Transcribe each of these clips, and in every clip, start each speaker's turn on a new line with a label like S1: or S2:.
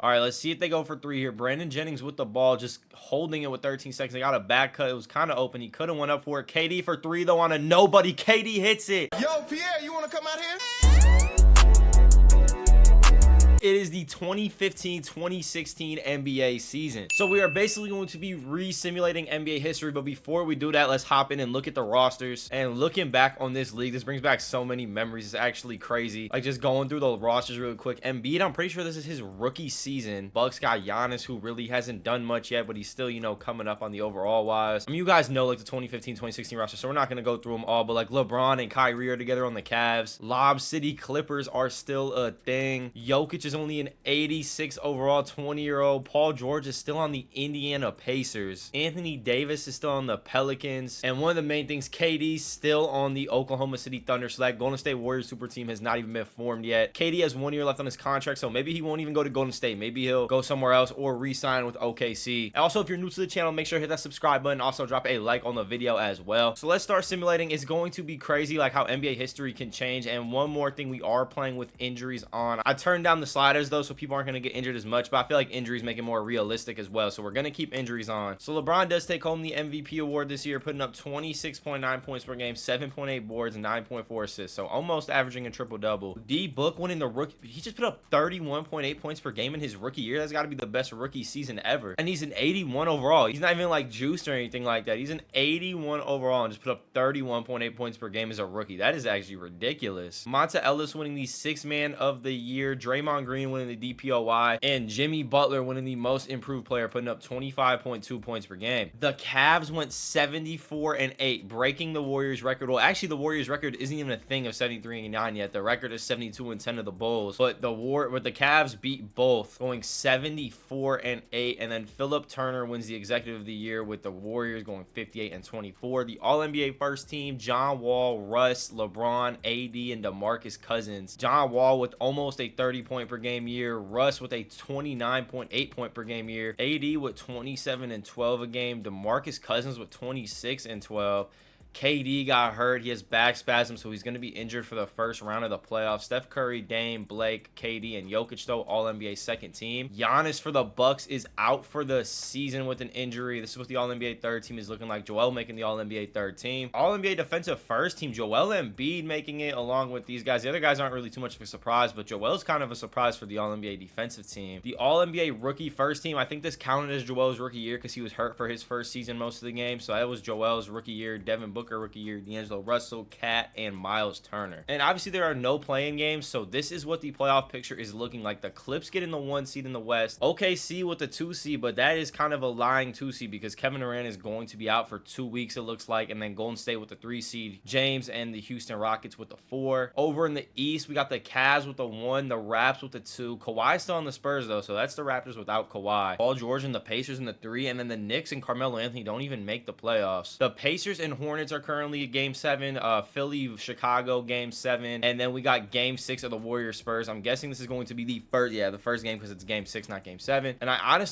S1: All right, let's see if they go for three here. Brandon Jennings with the ball, just holding it with 13 seconds. They got a back cut. It was kind of open. He could have went up for it. KD for three, though, on a nobody. KD hits it.
S2: Yo, Pierre, you want to come out here?
S1: It is the 2015-2016 NBA season. So we are basically going to be re-simulating NBA history, but before we do that, let's hop in and look at the rosters. And looking back on this league, this brings back so many memories. It's actually crazy. Like, just going through the rosters real quick. Embiid, I'm pretty sure this is his rookie season. Bucks got Giannis, who really hasn't done much yet, but he's still, you know, coming up on the overall wise. I mean, you guys know, like, the 2015-2016 roster, so we're not going to go through them all, but, like, LeBron and Kyrie are together on the Cavs. Lob City Clippers are still a thing. Jokic is only an 86 overall 20-year-old. Paul George is still on the Indiana Pacers. Anthony Davis is still on the Pelicans. And one of the main things, KD's still on the Oklahoma City Thunder. So that Golden State Warriors super team has not even been formed yet. KD has 1 year left on his contract, so maybe he won't even go to Golden State. Maybe he'll go somewhere else or re-sign with OKC. Also, if you're new to the channel, make sure to hit that subscribe button. Also, drop a like on the video as well. So let's start simulating. It's going to be crazy, like how NBA history can change. And one more thing, we are playing with injuries on. I turned down the sliders though, so people aren't going to get injured as much, but I feel like injuries make it more realistic as well, so we're going to keep injuries on. So LeBron does take home the MVP award this year, putting up 26.9 points per game, 7.8 boards, and 9.4 assists, so almost averaging a triple-double. D-Book winning the rookie, he just put up 31.8 points per game in his rookie year. That's got to be the best rookie season ever, and he's an 81 overall. He's not even like juiced or anything like that. He's an 81 overall and just put up 31.8 points per game as a rookie. That is actually ridiculous. Monta Ellis winning the sixth man of the year, Draymond Green winning the DPOY, and Jimmy Butler winning the most improved player, putting up 25.2 points per game. The Cavs went 74-8, breaking the Warriors record. Well, actually, the Warriors record isn't even a thing of 73-9 yet. The record is 72-10 of the Bulls, but the Cavs beat both, going 74-8, and then Philip Turner wins the Executive of the Year with the Warriors going 58-24. The All-NBA first team, John Wall, Russ, LeBron, AD, and DeMarcus Cousins. John Wall with almost a 30-point per game year, Russ with a 29.8 point per game year, AD with 27 and 12 a game, DeMarcus Cousins with 26 and 12. KD got hurt. He has back spasms, so he's going to be injured for the first round of the playoffs. Steph Curry, Dame, Blake, KD, and Jokic, though, All-NBA second team. Giannis for the Bucks is out for the season with an injury. This is what the All-NBA third team is looking like. Joel making the All-NBA third team. All-NBA defensive first team, Joel Embiid making it along with these guys. The other guys aren't really too much of a surprise, but Joel's kind of a surprise for the All-NBA defensive team. The All-NBA rookie first team, I think this counted as Joel's rookie year because he was hurt for his first season most of the game, so that was Joel's rookie year. Devin Booker rookie year, D'Angelo Russell, Cat, and Miles Turner. And obviously there are no play-in games, so this is what the playoff picture is looking like. The Clips getting the 1 seed in the West, OKC with the 2 seed, but that is kind of a lying 2 seed because Kevin Durant is going to be out for 2 weeks, it looks like, and then Golden State with the 3 seed, James and the Houston Rockets with the 4. Over in the East, we got the Cavs with the 1, the Raps with the 2. Kawhi's still on the Spurs though, so that's the Raptors without Kawhi. Paul George and the Pacers in the 3, and then the Knicks and Carmelo Anthony don't even make the playoffs. The Pacers and Hornets are currently game 7, Philly Chicago game 7, and then we got game 6 of the Warriors Spurs. I'm guessing this is going to be the first game because it's game 6, not game 7. And I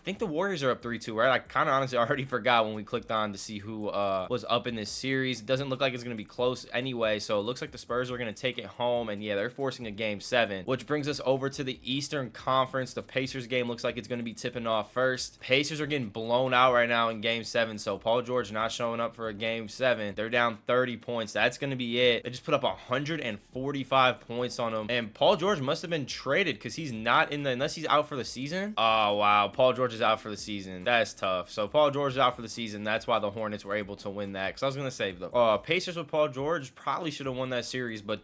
S1: think the Warriors are up 3-2, right? I kind of honestly already forgot when we clicked on to see who was up in this series. It doesn't look like it's going to be close anyway, so it looks like the Spurs are going to take it home, and yeah, they're forcing a game 7, which brings us over to the Eastern Conference. The Pacers game looks like it's going to be tipping off first. Pacers are getting blown out right now in game 7, so Paul George not showing up for a game 7. They're down 30 points. That's going to be it. They just put up 145 points on him. And Paul George must have been traded because he's not in the, unless he's out for the season. Oh, wow. Paul George is out for the season. That's tough. So Paul George is out for the season. That's why the Hornets were able to win that. Because I was going to say, the Pacers with Paul George probably should have won that series. But is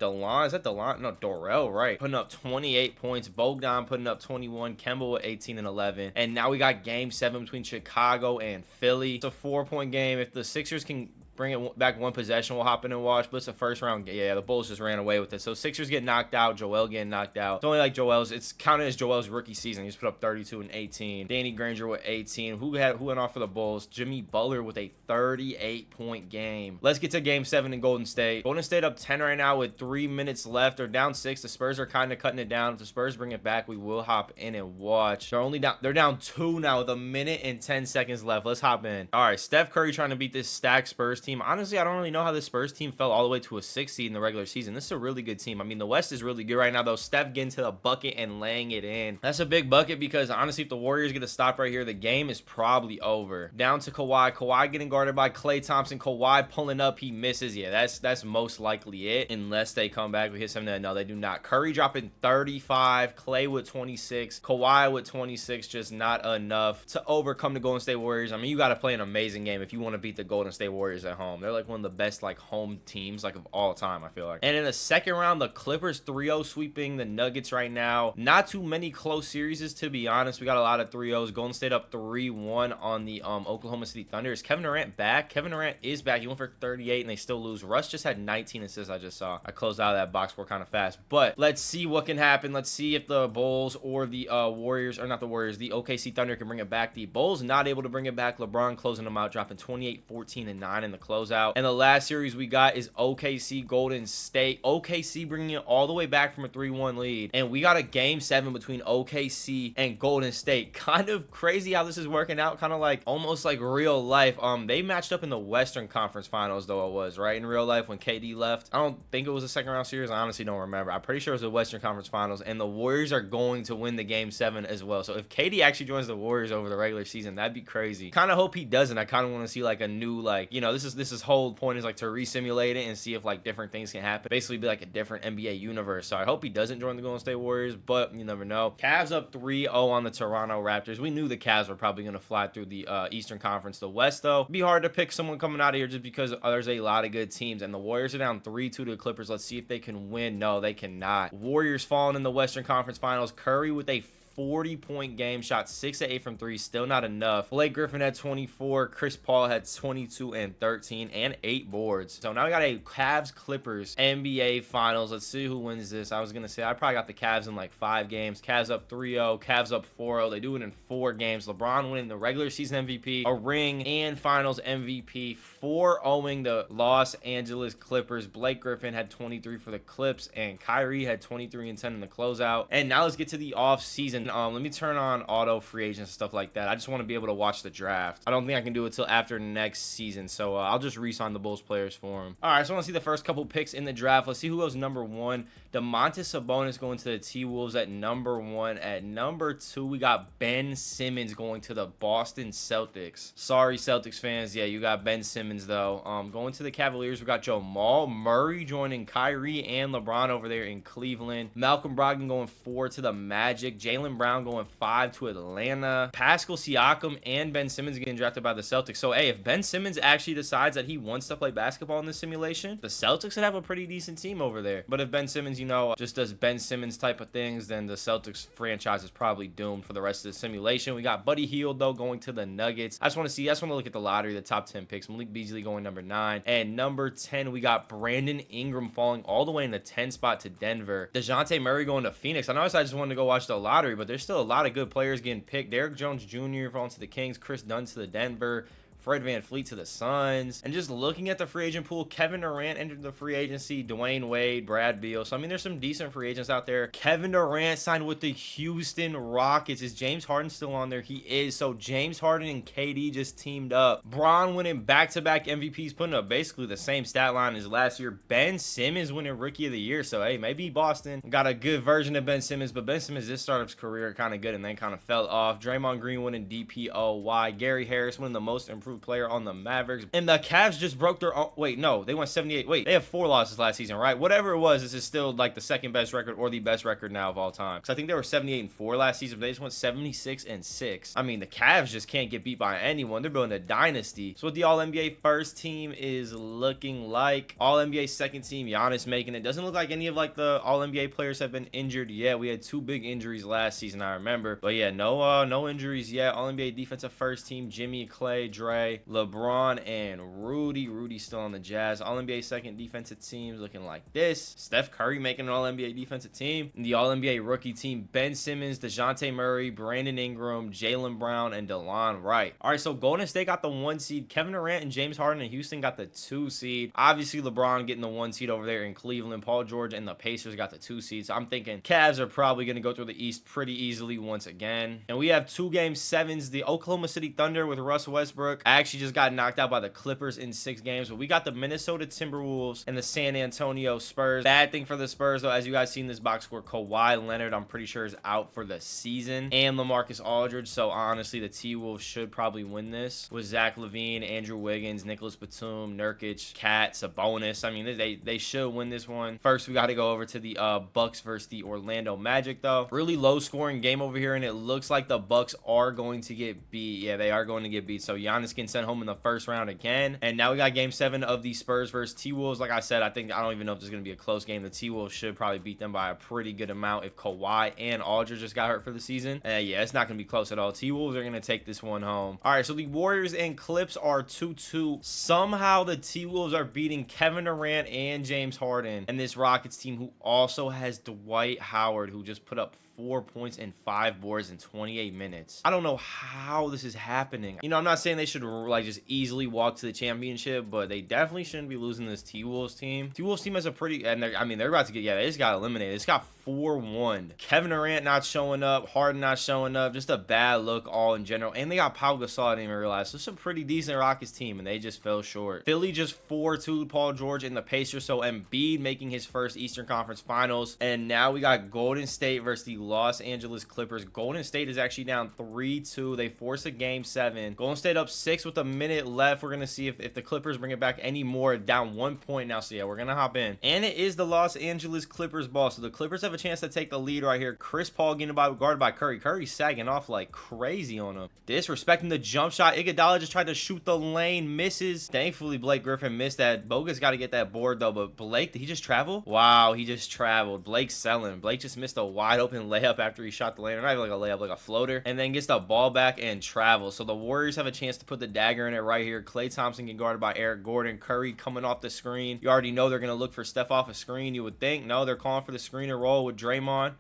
S1: that DeLon? No, Dorell, right. Putting up 28 points. Bogdan putting up 21. Kemba with 18 and 11. And now we got game 7 between Chicago and Philly. It's a 4-point game. If the Sixers can bring it back one possession, we'll hop in and watch, but it's a first round. Yeah, the Bulls just ran away with it. So Sixers get knocked out, Joel getting knocked out. It's only like it's counted as Joel's rookie season. He just put up 32 and 18. Danny Granger with 18. Who went off for the Bulls? Jimmy Butler with a 38-point game. Let's get to game 7 in Golden State. Golden State up 10 right now with 3 minutes left. They're down 6. The Spurs are kind of cutting it down. If the Spurs bring it back, we will hop in and watch. They're down 2 now with 1 minute and 10 seconds left. Let's hop in. All right, Steph Curry trying to beat this stacked Spurs team team. Honestly, I don't really know how the Spurs team fell all the way to a 6 seed in the regular season. This is a really good team. I mean, the West is really good right now, though. Steph getting to the bucket and laying it in. That's a big bucket because, honestly, if the Warriors get a stop right here, the game is probably over. Down to Kawhi. Kawhi getting guarded by Klay Thompson. Kawhi pulling up. He misses. Yeah, that's most likely it, unless they come back. We hit something. No, they do not. Curry dropping 35. Klay with 26. Kawhi with 26. Just not enough to overcome the Golden State Warriors. I mean, you got to play an amazing game if you want to beat the Golden State Warriors at home. They're like one of the best like home teams like of all time, I feel like. And in the second round, the Clippers 3-0 sweeping the Nuggets right now. Not too many close series, to be honest. We got a lot of 3-0s. Golden State up 3-1 on the Oklahoma City Thunder. Is Kevin Durant back? Kevin Durant is back. He went for 38 and they still lose. Russ just had 19 assists, I just saw. I closed out of that box score kind of fast. But let's see what can happen. Let's see if the Bulls or the Warriors, or not the Warriors, the OKC Thunder can bring it back. The Bulls not able to bring it back. LeBron closing them out, dropping 28, 14, and 9 in the closeout. And the last series we got is OKC Golden State. OKC bringing it all the way back from a 3-1 lead. And we got a game 7 between OKC and Golden State. Kind of crazy how this is working out. Kind of like almost like real life. They matched up in the Western Conference Finals, though it was, right? In real life when KD left. I don't think it was a second round series. I honestly don't remember. I'm pretty sure it was the Western Conference Finals. And the Warriors are going to win the game 7 as well. So if KD actually joins the Warriors over the regular season, that'd be crazy. Kind of hope he doesn't. I kind of want to see like a new, like, you know, this is whole point is like to re-simulate it and see if like different things can happen. Basically be like a different NBA universe. So I hope he doesn't join the Golden State Warriors, but you never know. Cavs up 3-0 on the Toronto Raptors. We knew the Cavs were probably going to fly through the Eastern Conference. The West, though, be hard to pick someone coming out of here just because there's a lot of good teams. And the Warriors are down 3-2 to the Clippers. Let's see if they can win. No, they cannot. Warriors falling in the Western Conference Finals. Curry with a 40-point game, shot 6 of 8 from 3, still not enough. Blake Griffin had 24, Chris Paul had 22 and 13 and 8 boards. So now we got a Cavs Clippers NBA Finals. Let's see who wins this. I was gonna say I probably got the Cavs in like 5 games. Cavs up 3-0, Cavs up 4-0. They do it in 4 games. LeBron winning the regular season MVP, a ring, and Finals MVP. 4-0ing the Los Angeles Clippers. Blake Griffin had 23 for the Clips, and Kyrie had 23 and 10 in the closeout. And now let's get to the off season. Let me turn on auto free agents and stuff like that. I just want to be able to watch the draft. I don't think I can do it till after next season, so I'll just re-sign the Bulls players for him. All right, so I want to see the first couple picks in the draft. Let's see who goes number 1. Domantas Sabonis going to the T-Wolves at number 1. At number 2, we got Ben Simmons going to the Boston Celtics. Sorry, Celtics fans. Yeah, you got Ben Simmons, though. Going to the Cavaliers, we got Jamal Murray joining Kyrie and LeBron over there in Cleveland. Malcolm Brogdon going 4 to the Magic. Jaylen Brown going 5 to Atlanta. Pascal Siakam and Ben Simmons getting drafted by the Celtics. So, hey, if Ben Simmons actually decides that he wants to play basketball in this simulation, the Celtics would have a pretty decent team over there. But if Ben Simmons, you know, just does Ben Simmons type of things, then the Celtics franchise is probably doomed for the rest of the simulation. We got Buddy Hield, though, going to the Nuggets. I just want to look at the lottery, the top 10 picks. Malik Beasley going number 9. And number 10, we got Brandon Ingram falling all the way in the 10 spot to Denver. DeJounte Murray going to Phoenix. I know I just wanted to go watch the lottery, but there's still a lot of good players getting picked. Derrick Jones Jr. falling to the Kings. Chris Dunn to the Denver. Fred VanVleet to the Suns. And just looking at the free agent pool, Kevin Durant entered the free agency, Dwayne Wade, Brad Beal. So, I mean, there's some decent free agents out there. Kevin Durant signed with the Houston Rockets. Is James Harden still on there? He is. So, James Harden and KD just teamed up. Bron winning back-to-back MVPs, putting up basically the same stat line as last year. Ben Simmons winning Rookie of the Year. So, hey, maybe Boston got a good version of Ben Simmons, but Ben Simmons just started his career kind of good and then kind of fell off. Draymond Green winning DPOY. Gary Harris winning the most improved player on the Mavericks. And the Cavs just broke their own. Wait, no, they won 78. Wait, they have 4 losses last season, right? Whatever it was, this is still like the second best record or the best record now of all time. Because I think they were 78-4 last season, but they just went 76-6. I mean, the Cavs just can't get beat by anyone. They're building a dynasty. So what the All-NBA first team is looking like. All-NBA second team, Giannis making it. Doesn't look like any of like the All-NBA players have been injured yet. We had 2 big injuries last season, I remember. But yeah, no injuries yet. All-NBA defensive first team, Jimmy, Clay, Dre, LeBron, and Rudy. Rudy's still on the Jazz. All-NBA second defensive teams looking like this. Steph Curry making an All-NBA defensive team. And the All-NBA rookie team, Ben Simmons, DeJounte Murray, Brandon Ingram, Jaylen Brown, and DeLon Wright. All right, so Golden State got the 1 seed. Kevin Durant and James Harden in Houston got the 2 seed. Obviously, LeBron getting the 1 seed over there in Cleveland. Paul George and the Pacers got the 2 seeds. So I'm thinking Cavs are probably going to go through the East pretty easily once again. And we have 2 game 7s. The Oklahoma City Thunder with Russ Westbrook actually just got knocked out by the Clippers in 6 games, but we got the Minnesota Timberwolves and the San Antonio Spurs. Bad thing for the Spurs, though, as you guys seen this box score, Kawhi Leonard, I'm pretty sure, is out for the season, and LaMarcus Aldridge. So honestly, the T-Wolves should probably win this with Zach LaVine, Andrew Wiggins, Nicholas Batum, Nurkic, Cat, Sabonis. I mean, they should win this one. First, we got to go over to the Bucks versus the Orlando Magic, though. Really low scoring game over here, and it looks like the Bucks are going to get beat. Yeah, they are going to get beat. So Giannis getting sent home in the first round again. And now we got game 7 of the Spurs versus T-Wolves. Like I said, I don't even know if this is going to be a close game. The T-Wolves should probably beat them by a pretty good amount if Kawhi and Aldridge just got hurt for the season. Yeah, it's not going to be close at all. T-Wolves are going to take this one home. All right, so the Warriors and Clips are 2-2. Somehow the T-Wolves are beating Kevin Durant and James Harden and this Rockets team, who also has Dwight Howard, who just put up 4 points and 5 boards in 28 minutes. I don't know how this is happening. You know, I'm not saying they should like just easily walk to the championship, but they definitely shouldn't be losing this T-Wolves team. T-Wolves team has a pretty, and they're about to get, yeah, they just got eliminated. It's got 4-1. Kevin Durant not showing up, Harden not showing up, just a bad look all in general. And they got Pau Gasol, I didn't even realize. So it's a pretty decent Rockets team, and they just fell short. Philly just 4-2 Paul George in the Pacers, so Embiid making his first Eastern Conference Finals. And now we got Golden State versus the Los Angeles Clippers. Golden State is actually down 3-2. They force a game 7. Golden State up 6 with a minute left. We're going to see if the Clippers bring it back any more. Down 1 point now. So yeah, we're going to hop in. And it is the Los Angeles Clippers ball. So the Clippers have a chance to take the lead right here. Chris Paul getting guarded by Curry. Curry sagging off like crazy on him. Disrespecting the jump shot. Iguodala just tried to shoot the lane. Misses. Thankfully, Blake Griffin missed that. Bogus got to get that board though. But Blake, did he just travel? Wow, he just traveled. Blake's selling. Blake just missed a wide open layup after he shot the lane. Not even like a layup, like a floater. And then gets the ball back and travels. So the Warriors have a chance to put the dagger in it right here. Klay Thompson getting guarded by Eric Gordon. Curry coming off the screen. You already know they're going to look for Steph off a screen, you would think. No, they're calling for the screen and roll with Draymond.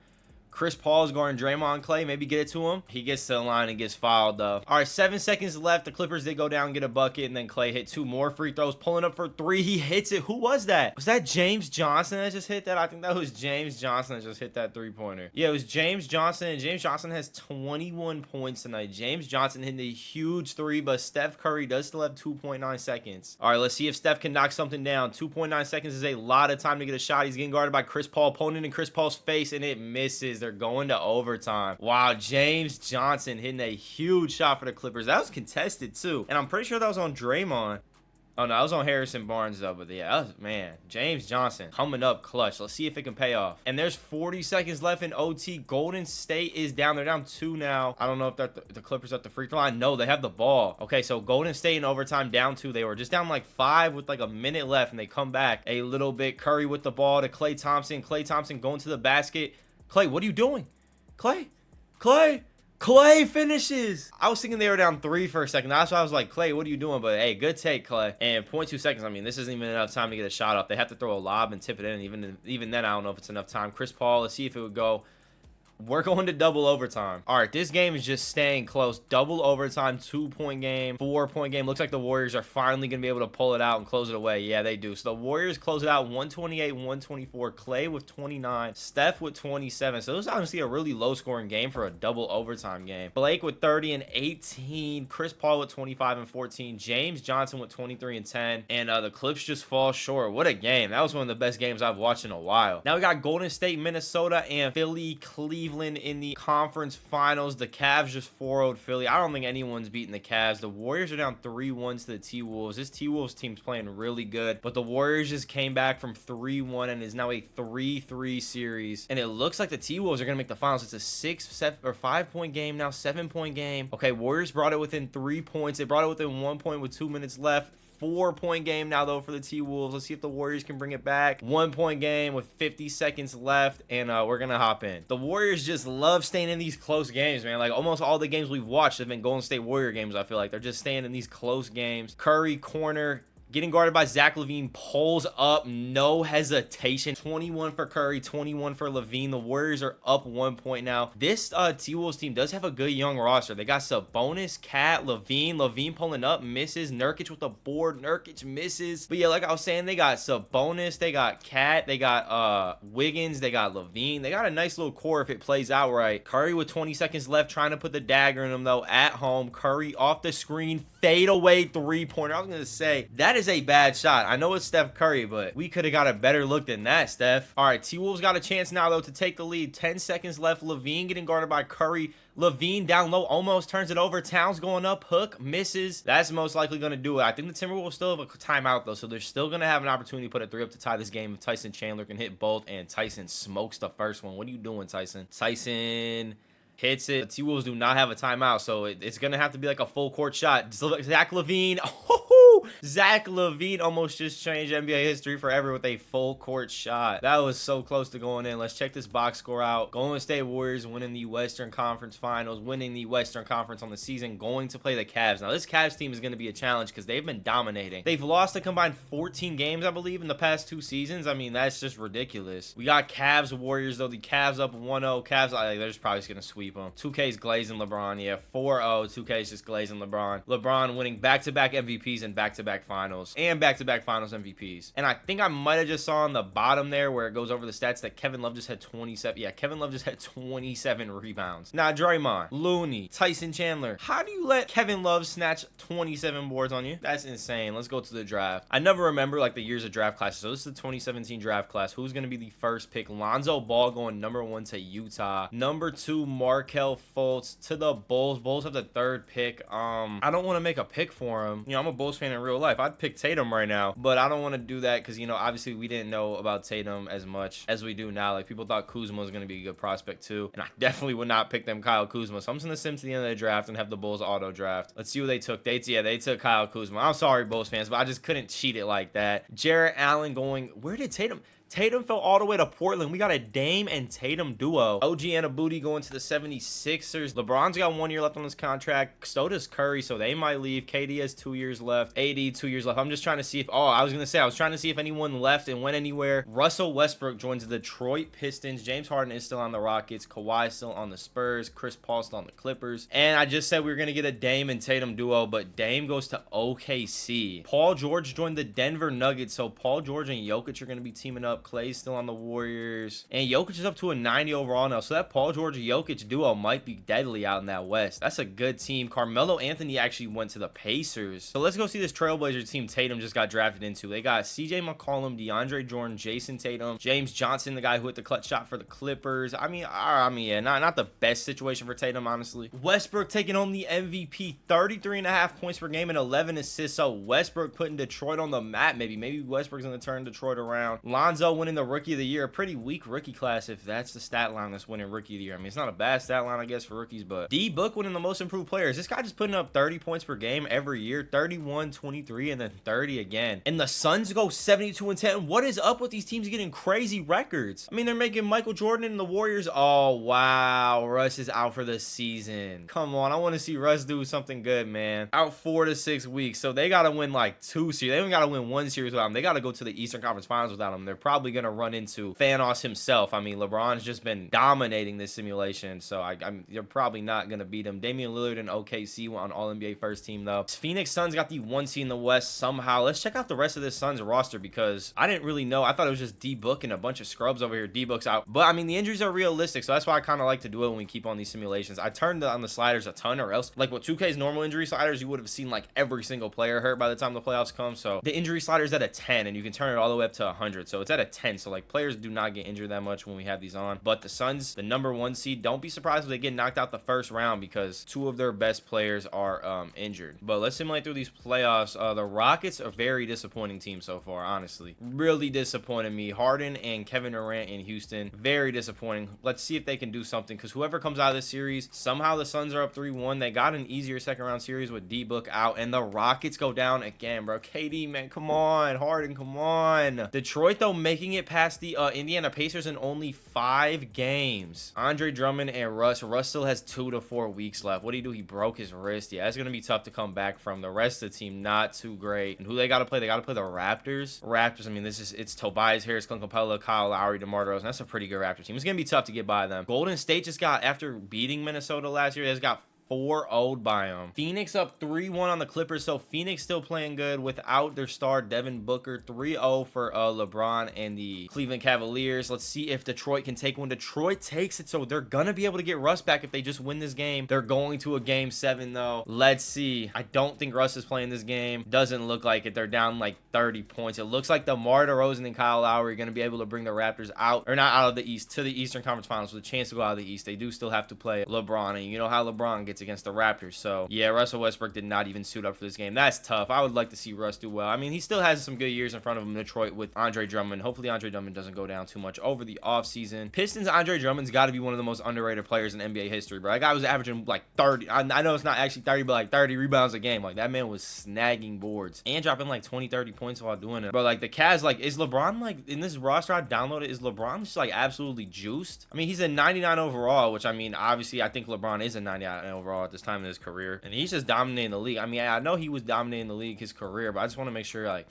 S1: Chris Paul is guarding Draymond. Klay, maybe get it to him. He gets to the line and gets fouled, though. All right, 7 seconds left. The Clippers did go down and get a bucket, and then Klay hit 2 more free throws, pulling up for 3. He hits it. Who was that? Was that James Johnson that just hit that? I think that was James Johnson that just hit that 3-pointer. Yeah, it was James Johnson, and James Johnson has 21 points tonight. James Johnson hitting a huge 3, but Steph Curry does still have 2.9 seconds. All right, let's see if Steph can knock something down. 2.9 seconds is a lot of time to get a shot. He's getting guarded by Chris Paul, opponent in Chris Paul's face, and it misses. They're going to overtime. Wow, James Johnson hitting a huge shot for the Clippers. That was contested too, and I'm pretty sure that was on Draymond. Oh no, that was on Harrison Barnes though. But yeah, that was, man, James Johnson coming up clutch. Let's see if it can pay off. And there's 40 seconds left in OT. Golden State is down. They're down 2 now. I don't know if the Clippers at the free throw line. No, they have the ball. Okay, so Golden State in overtime down 2. They were just down like 5 with like a minute left, and they come back a little bit. Curry with the ball to Klay Thompson. Klay Thompson going to the basket. Klay, what are you doing? Klay finishes. I was thinking they were down 3 for a second. That's why I was like, Klay, what are you doing? But hey, good take, Klay. And 0.2 seconds. I mean, this isn't even enough time to get a shot off. They have to throw a lob and tip it in. Even then, I don't know if it's enough time. Chris Paul, let's see if it would go. We're going to double overtime. All right, this game is just staying close. Double overtime, 2-point game, 4-point game. Looks like the Warriors are finally going to be able to pull it out and close it away. Yeah, they do. So the Warriors close it out 128-124. Klay with 29. Steph with 27. So this is honestly a really low-scoring game for a double overtime game. Blake with 30 and 18. Chris Paul with 25 and 14. James Johnson with 23 and 10. And the Clips just fall short. What a game. That was one of the best games I've watched in a while. Now we got Golden State, Minnesota, and Philly, Cleveland in the conference finals. The Cavs just 4-0'd Philly. I don't think anyone's beating the Cavs. The Warriors are down 3-1 to the T-Wolves. This T-Wolves team's playing really good, but the Warriors just came back from 3-1 and is now a 3-3 series. And it looks like the T-Wolves are going to make the finals. It's a 5-point game now, 7-point game. Okay, Warriors brought it within 3 points. They brought it within 1 point with 2 minutes left. 4-point game now, though, for the T-Wolves. Let's see if the Warriors can bring it back. 1-point game with 50 seconds left, and we're going to hop in. The Warriors just love staying in these close games, man. Like, almost all the games we've watched have been Golden State Warrior games, I feel like. They're just staying in these close games. Curry, corner. getting guarded by Zach LaVine, pulls up, no hesitation. 21 for Curry, 21 for LaVine. The Warriors are up 1 point now. This T-Wolves team does have a good young roster. They got Sabonis, Cat, LaVine pulling up, misses. Nurkic with the board, Nurkic misses. But yeah, like I was saying, they got Sabonis, they got Cat, they got Wiggins, they got LaVine. They got a nice little core if it plays out right. Curry with 20 seconds left, trying to put the dagger in him though, at home. Curry off the screen, fade away three-pointer. I was gonna say, that is a bad shot. I know it's Steph Curry, but we could have got a better look than that, Steph. All right, T-Wolves got a chance now though to take the lead. 10 seconds left. LaVine getting guarded by Curry. LaVine down low, almost turns it over. Towns going up, hook, misses. That's most likely going to do it. I think the Timberwolves still have a timeout, though, so they're still going to have an opportunity to put a 3 up to tie this game if Tyson Chandler can hit both, and Tyson smokes the first one. What are you doing, Tyson? Tyson hits it. The T-Wolves do not have a timeout, so it's going to have to be like a full court shot. Zach LaVine. Zach LaVine almost just changed NBA history forever with a full court shot. That was so close to going in. Let's check this box score out. Golden State Warriors winning the Western Conference Finals, winning the Western Conference on the season, going to play the Cavs. Now, this Cavs team is going to be a challenge because they've been dominating. They've lost a combined 14 games, I believe, in the past 2 seasons. I mean, that's just ridiculous. We got Cavs Warriors, though. The Cavs up 1-0. Cavs, they're just probably just going to sweep them. 2K's glazing LeBron. Yeah, 4-0. 2K's just glazing LeBron. LeBron winning back-to-back MVPs and back-to-back finals and back-to-back finals MVPs. And I think I might have just saw on the bottom there where it goes over the stats that Kevin Love just had 27. Yeah, Kevin Love just had 27 rebounds. Now, Draymond, Looney, Tyson Chandler. How do you let Kevin Love snatch 27 boards on you? That's insane. Let's go to the draft. I never remember like the years of draft classes. So this is the 2017 draft class. Who's going to be the first pick? Lonzo Ball going number 1 to Utah. Number 2, Markelle Fultz to the Bulls. Bulls have the 3rd pick. I don't want to make a pick for him. You know, I'm a Bulls fan in real life. I'd pick Tatum right now, but I don't want to do that because, you know, obviously we didn't know about Tatum as much as we do now. Like, people thought Kuzma was going to be a good prospect too, and I definitely would not pick them Kyle Kuzma. So I'm just going to sim to the end of the draft and have the Bulls auto draft. Let's see what they took. They took Kyle Kuzma. I'm sorry, Bulls fans, but I just couldn't cheat it like that. Jarrett Allen going, where did Tatum fell all the way to Portland. We got a Dame and Tatum duo. OG Anunoby going to the 76ers. LeBron's got 1 year left on his contract. So does Curry, so they might leave. KD has 2 years left. AD 2 years left. I'm just trying to see if, I was trying to see if anyone left and went anywhere. Russell Westbrook joins the Detroit Pistons. James Harden is still on the Rockets. Kawhi still on the Spurs. Chris Paul still on the Clippers. And I just said we were going to get a Dame and Tatum duo, but Dame goes to OKC. Paul George joined the Denver Nuggets, so Paul George and Jokic are going to be teaming up. Clay's still on the Warriors, and Jokic is up to a 90 overall now, so that Paul George Jokic duo might be deadly out in that West. That's a good team. Carmelo Anthony actually went to the Pacers. So let's go see this Trailblazers team Tatum just got drafted into. They got CJ McCollum, DeAndre Jordan, Jason Tatum, James Johnson, the guy who hit the clutch shot for the Clippers. I mean, yeah, not the best situation for Tatum, honestly. Westbrook taking home the MVP, 33.5 points per game and 11 assists. So Westbrook putting Detroit on the map. Maybe Westbrook's gonna turn Detroit around. Lonzo winning the Rookie of the Year. A pretty weak rookie class if that's the stat line that's winning Rookie of the Year. I mean, it's not a bad stat line, I guess, for rookies, but D Book winning the most improved players. This guy just putting up 30 points per game every year. 31, 23, and then 30 again. And the Suns go 72 and 10. What is up with these teams getting crazy records? I mean, they're making Michael Jordan and the Warriors. Oh, wow. Russ is out for the season. Come on. I want to see Russ do something good, man. Out 4 to 6 weeks. So they got to win like 2 series. They don't got to win 1 series without him. They got to go to the Eastern Conference Finals without him. They're probably going to run into Thanos himself. I mean, LeBron's just been dominating this simulation, so you're probably not going to beat him. Damian Lillard and OKC went on All-NBA first team, though. Phoenix Suns got the 1 seed in the West somehow. Let's check out the rest of this Suns roster because I didn't really know. I thought it was just D-Book and a bunch of scrubs over here. D-Book's out. But, I mean, the injuries are realistic, so that's why I kind of like to do it when we keep on these simulations. I turned on the sliders a ton, or else, like with 2K's normal injury sliders, you would have seen, like, every single player hurt by the time the playoffs come. So, the injury slider's at a 10, and you can turn it all the way up to 100. So, it's at a 10. So, like, players do not get injured that much when we have these on. But the Suns, the number 1 seed, don't be surprised if they get knocked out the first round because 2 of their best players are injured. But let's simulate through these playoffs. The Rockets are a very disappointing team so far, honestly. Really disappointed me. Harden and Kevin Durant in Houston, very disappointing. Let's see if they can do something because whoever comes out of this series, somehow the Suns are up 3-1. They got an easier second round series with D-Book out, and the Rockets go down again, bro. KD, man, come on. Harden, come on. Detroit, though, making it past the Indiana Pacers in only 5 games. Andre Drummond and Russ. Russ still has 2 to 4 weeks left. What do you do? He broke his wrist. Yeah, it's going to be tough to come back from. The rest of the team, not too great. And who they got to play? They got to play the Raptors. Raptors, I mean, it's Tobias Harris, Clint Capella, Kyle Lowry, DeMar DeRozan. That's a pretty good Raptors team. It's going to be tough to get by them. Golden State just got, after beating Minnesota last year, they just got 4-0'd by them. Phoenix up 3-1 on the Clippers, so Phoenix still playing good without their star Devin Booker. 3-0 for LeBron and the Cleveland Cavaliers. Let's see if Detroit can take one. Detroit takes it, so they're gonna be able to get Russ back if they just win this game. They're going to a game 7 though. Let's see. I don't think Russ is playing this game. Doesn't look like it. They're down like 30 points. It looks like DeMar DeRozan and Kyle Lowry are gonna be able to bring the Raptors out, or not out of the East, to the Eastern Conference Finals with a chance to go out of the East. They do still have to play LeBron, and you know how LeBron gets against the Raptors. So yeah, Russell Westbrook did not even suit up for this game. That's tough. I would like to see Russ do well. I mean, he still has some good years in front of him in Detroit with Andre Drummond. Hopefully Andre Drummond doesn't go down too much over the offseason. Pistons, Andre Drummond's got to be one of the most underrated players in NBA history, bro. That guy was averaging like 30. I know it's not actually 30, but like 30 rebounds a game. Like, that man was snagging boards and dropping like 20, 30 points while doing it. But like the Cavs, like, is LeBron, like, in this roster I downloaded, is LeBron just like absolutely juiced? I mean, he's a 99 overall, which, I mean, obviously I think LeBron is a 99 overall at this time in his career, and he's just dominating the league. I mean, I know he was dominating the league his career, but I just want to make sure, like,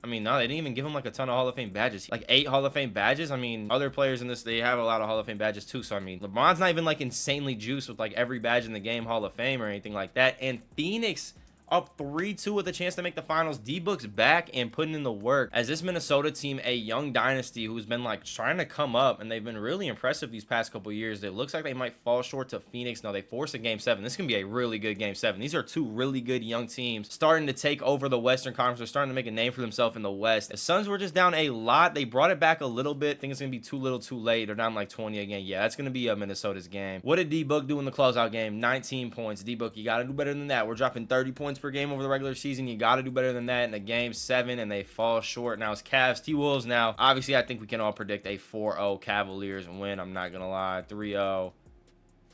S1: I mean, no, they didn't even give him like a ton of Hall of Fame badges. Like 8 Hall of Fame badges. I mean, other players in this, they have a lot of Hall of Fame badges too. So, I mean, LeBron's not even like insanely juiced with like every badge in the game Hall of Fame or anything like that. And Phoenix up 3-2 with a chance to make the finals. D-Book's back and putting in the work as this Minnesota team, a young dynasty who's been like trying to come up, and they've been really impressive these past couple years. It looks like they might fall short to Phoenix. No, they force a game 7. This can be a really good game 7. These are 2 really good young teams starting to take over the Western Conference. They're starting to make a name for themselves in the West. The Suns were just down a lot. They brought it back a little bit. Think it's gonna be too little too late. They're down like 20 again. Yeah, that's gonna be Minnesota's game. What did D-Book do in the closeout game? 19 points. D-Book, you gotta do better than that. We're dropping 30 points per game over the regular season. You got to do better than that in the game 7, and they fall short. Now it's Cavs, T-Wolves. Now, obviously, I think we can all predict a 4-0 Cavaliers win. I'm not going to lie. 3-0.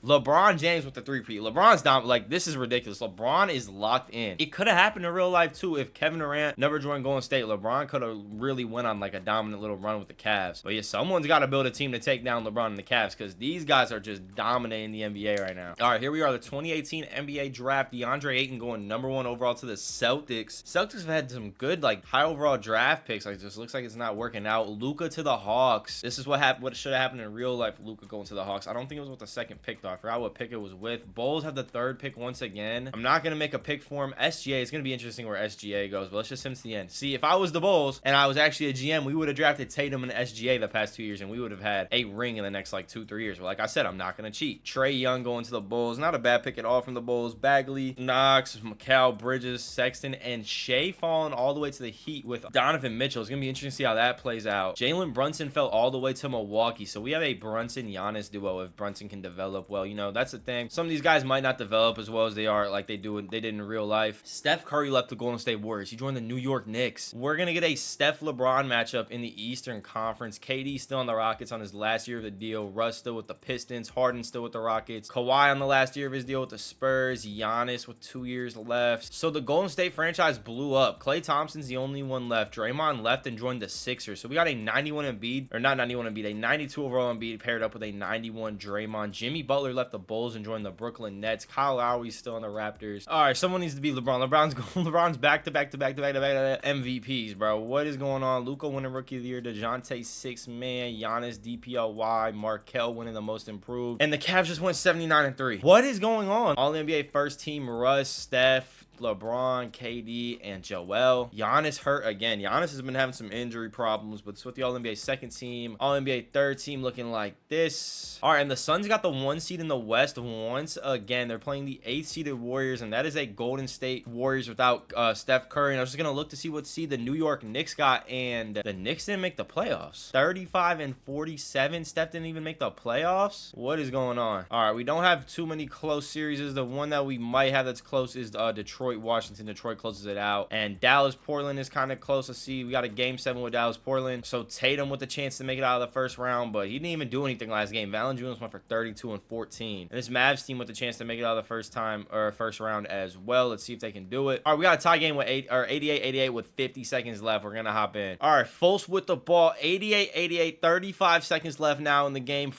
S1: LeBron James with the 3-peat. LeBron's down. Like, this is ridiculous. LeBron is locked in. It could have happened in real life too if Kevin Durant never joined Golden State. LeBron could have really went on like a dominant little run with the Cavs. But yeah, someone's got to build a team to take down LeBron and the Cavs, because these guys are just dominating the NBA right now. All right, here we are, the 2018 NBA draft. DeAndre Ayton going #1 overall to the Celtics. Celtics have had some good like high overall draft picks. Like, just looks like it's not working out. Luka to the Hawks. This is what happened. What should have happened in real life. Luka going to the Hawks. I don't think it was with the second pick though. I forgot what pick it was with. Bulls have the 3rd pick once again. I'm not going to make a pick for him. SGA, it's going to be interesting where SGA goes, but let's just send to the end. See, if I was the Bulls and I was actually a GM, we would have drafted Tatum and SGA the past 2 years, and we would have had a ring in the next like 2-3 years. But like I said, I'm not going to cheat. Trae Young going to the Bulls. Not a bad pick at all from the Bulls. Bagley, Knox, Mikal Bridges, Sexton, and Shea falling all the way to the Heat with Donovan Mitchell. It's going to be interesting to see how that plays out. Jalen Brunson fell all the way to Milwaukee, so we have a Brunson-Giannis duo if Brunson can develop well. You know, that's the thing. Some of these guys might not develop as well as they did in real life. Steph Curry left the Golden State Warriors. He joined the New York Knicks. We're gonna get a Steph LeBron matchup in the Eastern Conference. KD still on the Rockets on his last year of the deal. Russ still with the Pistons. Harden still with the Rockets. Kawhi on the last year of his deal with the Spurs. Giannis with 2 years left. So the Golden State franchise blew up. Klay Thompson's the only one left. Draymond left and joined the Sixers. So we got a 91 Embiid, or not 91 Embiid, a 92 overall Embiid paired up with a 91 Draymond. Jimmy Butler left the Bulls and joined the Brooklyn Nets. Kyle Lowry's still on the Raptors. All right, someone needs to be LeBron. LeBron's back-to-back MVPs, bro. What is going on? Luka winning Rookie of the Year. DeJounte 6-man. Giannis DPOY. Markelle winning the Most Improved. And the Cavs just went 79-3. What is going on? All NBA first team: Russ, Steph, LeBron, KD, and Joel. Giannis hurt again. Giannis has been having some injury problems, but it's with the All-NBA second team. All-NBA third team looking like this. All right, and the Suns got the 1 seed in the West once again. They're playing the 8th-seeded Warriors, and that is a Golden State Warriors without Steph Curry. And I was just going to look to see what seed the New York Knicks got, and the Knicks didn't make the playoffs. 35-47. Steph didn't even make the playoffs. What is going on? All right, we don't have too many close series. The one that we might have that's close is Detroit Detroit, Washington. Detroit closes it out. And Dallas, Portland is kind of close to see. We got a game 7 with Dallas, Portland. So Tatum with the chance to make it out of the first round, but he didn't even do anything last game. Valanciunas went for 32 and 14. And this Mavs team with the chance to make it out of the first round as well. Let's see if they can do it. All right, we got a tie game with 88-88 with 50 seconds left. We're gonna hop in. All right, Fultz with the ball. 88-88, 35 seconds left now in the game.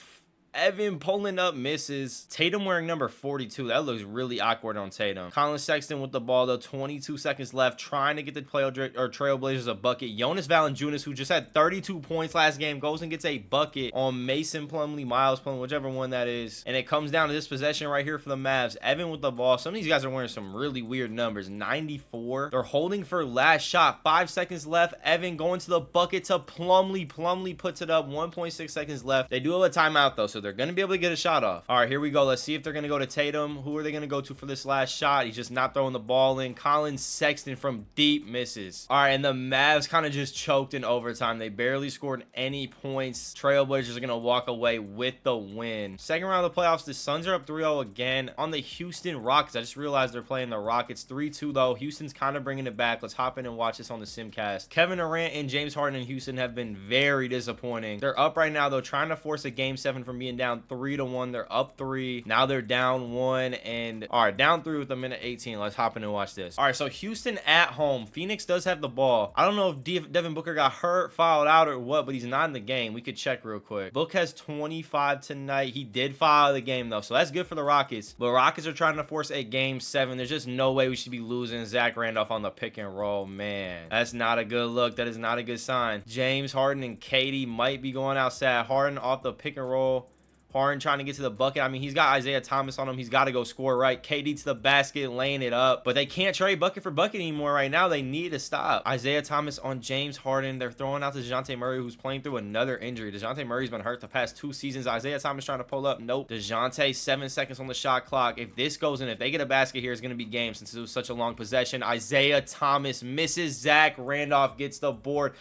S1: Evan pulling up, misses. Tatum wearing number 42. That looks really awkward on Tatum. Colin Sexton with the ball, though. 22 seconds left. Trying to get the Trailblazers a bucket. Jonas Valanciunas, who just had 32 points last game, goes and gets a bucket on Mason Plumlee, Miles Plumlee, whichever one that is. And it comes down to this possession right here for the Mavs. Evan with the ball. Some of these guys are wearing some really weird numbers. 94. They're holding for last shot. 5 seconds left. Evan going to the bucket to Plumlee. Plumlee puts it up. 1.6 seconds left. They do have a timeout, though, so they're going to be able to get a shot off. All right, here we go. Let's see if they're going to go to Tatum. Who are they going to go to for this last shot? He's just not throwing the ball in. Colin Sexton from deep misses. All right, and the Mavs kind of just choked in overtime. They barely scored any points. Trailblazers are going to walk away with the win. Second round of the playoffs, the Suns are up 3-0 again on the Houston Rockets. I just realized they're playing the Rockets 3-2, though. Houston's kind of bringing it back. Let's hop in and watch this on the Simcast. Kevin Durant and James Harden in Houston have been very disappointing. They're up right now, though, trying to force a game 7 from being down 3-1. They're up 3. Now they're down 1. And all right, down 3 with a minute 18. Let's hop in and watch this. All right, so Houston at home. Phoenix does have the ball. I don't know if Devin Booker got hurt, fouled out, or what, but he's not in the game. We could check real quick. Book has 25 tonight. He did foul out of the game, though, so that's good for the Rockets. But Rockets are trying to force a game 7. There's just no way we should be losing. Zach Randolph on the pick and roll. Man, that's not a good look. That is not a good sign. James Harden and Katie might be going outside. Harden off the pick and roll. Harden trying to get to the bucket. I mean, he's got Isaiah Thomas on him. He's got to go score, right? KD to the basket, laying it up. But they can't trade bucket for bucket anymore right now. They need to stop. Isaiah Thomas on James Harden. They're throwing out to DeJounte Murray, who's playing through another injury. DeJounte Murray's been hurt the past 2 seasons. Isaiah Thomas trying to pull up. Nope. DeJounte, 7 seconds on the shot clock. If this goes in, if they get a basket here, it's going to be game since it was such a long possession. Isaiah Thomas misses. Zach Randolph gets the board.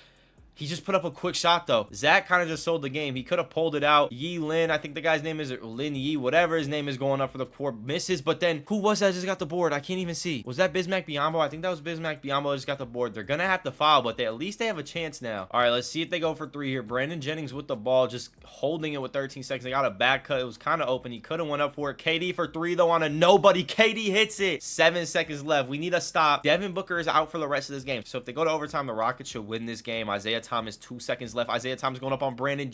S1: He just put up a quick shot, though. Zach kind of just sold the game. He could have pulled it out. Yi Lin, I think the guy's name is Lin Yi, whatever his name is, going up for the court. Misses, but then who was that just got the board? I can't even see. Was that Bismack Biyombo? I think that was Bismack Biyombo just got the board. They're going to have to foul, but at least they have a chance now. All right, let's see if they go for 3 here. Brandon Jennings with the ball, just holding it with 13 seconds. They got a back cut. It was kind of open. He could have went up for it. KD for 3, though, on a nobody. KD hits it. 7 seconds left. We need a stop. Devin Booker is out for the rest of this game. So if they go to overtime, the Rockets should win this game. Isaiah Thomas, 2 seconds left. Isaiah Thomas going up on Brandon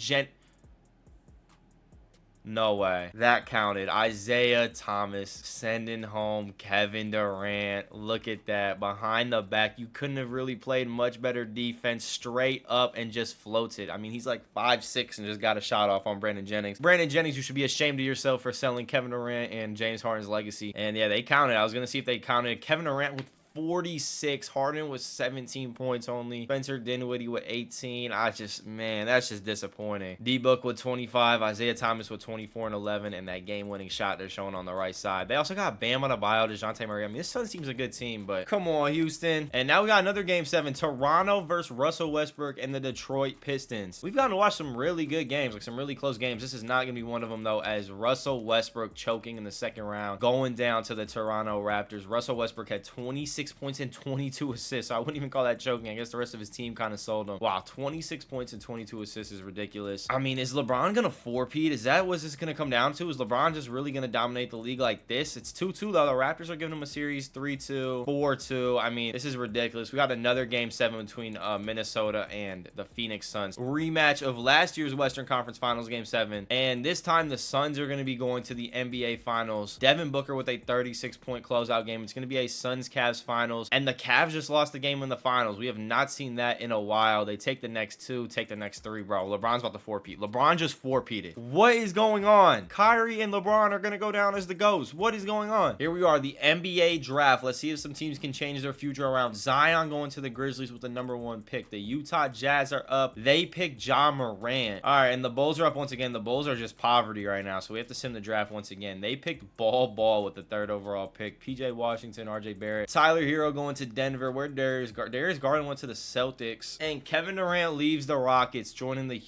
S1: No way. That counted. Isaiah Thomas sending home Kevin Durant. Look at that. Behind the back. You couldn't have really played much better defense. Straight up and just floated. I mean, he's like 5'6" and just got a shot off on Brandon Jennings. Brandon Jennings, you should be ashamed of yourself for selling Kevin Durant and James Harden's legacy. And yeah, they counted. I was going to see if they counted. Kevin Durant with 46. Harden was 17 points only. Spencer Dinwiddie with 18. Man, that's just disappointing. D-Book with 25. Isaiah Thomas with 24 and 11. And that game-winning shot they're showing on the right side. They also got Bam Adebayo, DeJounte Murray. I mean, this Suns team's a good team, but come on, Houston. And now we got another game 7. Toronto versus Russell Westbrook and the Detroit Pistons. We've gotten to watch some really good games, like some really close games. This is not going to be one of them, though, as Russell Westbrook choking in the second round, going down to the Toronto Raptors. Russell Westbrook had 26 points and 22 assists. So I wouldn't even call that choking. I guess the rest of his team kind of sold him. Wow, 26 points and 22 assists is ridiculous. I mean, is LeBron going to 4-peat? Is that what this is going to come down to? Is LeBron just really going to dominate the league like this? It's 2-2, though. The Raptors are giving him a series 3-2, 4-2. I mean, this is ridiculous. We got another game 7 between Minnesota and the Phoenix Suns. Rematch of last year's Western Conference Finals game 7. And this time, the Suns are going to be going to the NBA Finals. Devin Booker with a 36-point closeout game. It's going to be a Suns-Cavs Finals. And the Cavs just lost the game in the finals. We have not seen that in a while. They take the next 2, take the next 3, bro. LeBron's about to 4-peat. LeBron just 4-peated. What is going on? Kyrie and LeBron are going to go down as the GOATs. What is going on? Here we are, the NBA draft. Let's see if some teams can change their future around. Zion going to the Grizzlies with the #1 pick. The Utah Jazz are up. They pick Ja Morant. All right, and the Bulls are up once again. The Bulls are just poverty right now, so we have to sim the draft once again. They picked Ball with the 3rd overall pick. PJ Washington, RJ Barrett. Tyler Hero going to Denver. Where Darius Garland went to the Celtics. And Kevin Durant leaves the Rockets, joining the